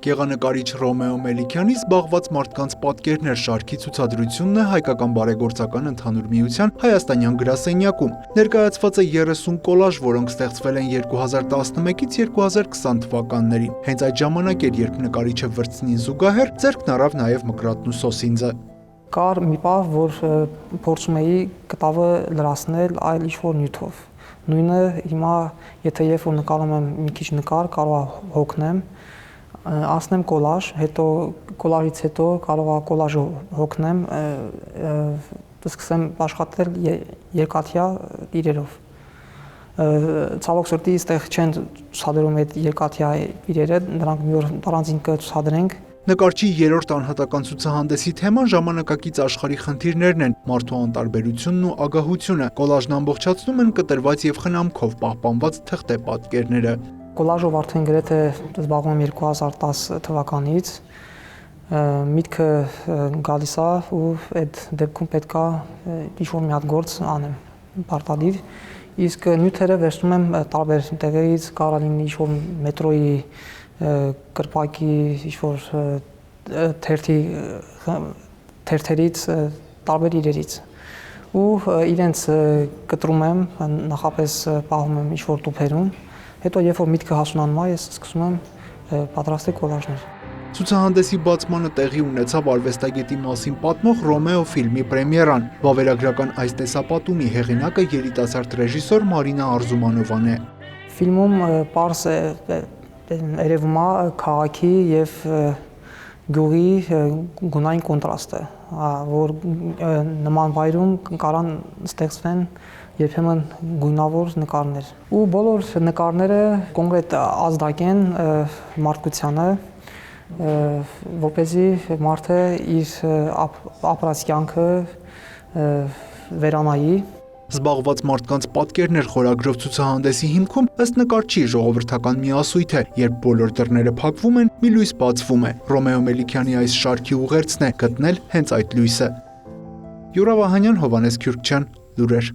Գեղանկարիչ Ռոմեո Մելիքյանի զբաղված մարդկանց պատկերներ շարքի ցուցադրությունն է Հայկական բարեգործական ընդհանուր միության հայաստանյան գրասենյակում։ Ներկայացված է 30 կոլաժ, որոնք ստեղծվել են 2011-ից 2020 թվականներին։ Հենց այդ ժամանակ էր, երբ նկարիչը վրձնին զուգահեռ ձեռքն առավ նաև մկրատն ու սոսինձը։ Կար մի պահ, որ փորձում էի կտավը լրացնել այլ ինչ-որ նյութով։ Նույնը հիմա, եթե երբ որ նկարում եմ մի քիչ նկար, կարող եմ հոգնեմ, անցնեմ կոլաժ, հետո կոլաժից հետո կարող եմ կոլաժը հոգնեմ, սկսեմ աշխատել երկաթյա իրերով։ Ցավոք սրտի այստեղ չեն ցուցադրում այդ երկաթյա իրերը, նրանք մի օր առանձին կցուցադրենք։ Նկարչի երրորդ անհատական ցուցահանդեսի թեման ժամանակակից աշխարհի խնդիրներն են, մարդու անտարբերությունն ու ագահությունը։ Կոլաժն ամբողջացնում են կտրված եւ խնամքով պահպանված թղթե պատկերները։ Կոլաժով արդեն գրեթե զբաղվում եմ 2010 թվականից։ Միտքը գալիս է ու այդ դեպքում պետքա ինչ-որ մի հատ գործ անեմ, պարտադիր։ Իսկ նյութերը վերցնում եմ տարբեր տեղերից, կարող լինի ինչ-որ մետրոյի կրպակի ինչ-որ թերթերից, տարբեր իրերից ու իրենց կտրում եմ, նախապես պահում եմ ինչ-որ տուփերում, հետո երբ որ միտքը հասունանում է, ես սկսում եմ պատրաստել կոլաժներ։ Ցուցահանդեսի բացմանը տեղի ունեցավ արվեստագետի մասին պատմող Ռոմեո ֆիլմի պրեմիերան։ Վավերագրական այս տեսապատումի հեղինակը երիտասարդ ռեժիսոր Մարինա Արզումանովան է։ Ֆիլմում պարզ երևում է քաղաքի եւ գյուղի գունային կոնտրաստը, որ նման վայրում կարան ստեղծվեն երբեմն գույնավոր նկարներ։ Ու բոլոր նկարները կոնկրետ ազդակ են մարդկությանը, որպեսզի մարդը իր ապրած կյանքը վերանայի։ Զբաղված մարդկանց պատկերներ խորագրով ցուցահանդեսի հիմքում ըստ նկարչի ժողովրդական միասույթ է, երբ բոլոր դռները փակվում են, մի լույս բացվում է։ Ռոմեո Մելիքյանի այս շարքի ուղերձն է գտնել հենց այդ լույսը։ Յուրա Վահանյան, Հովհաննես Քյուրքչյան, լուրեր։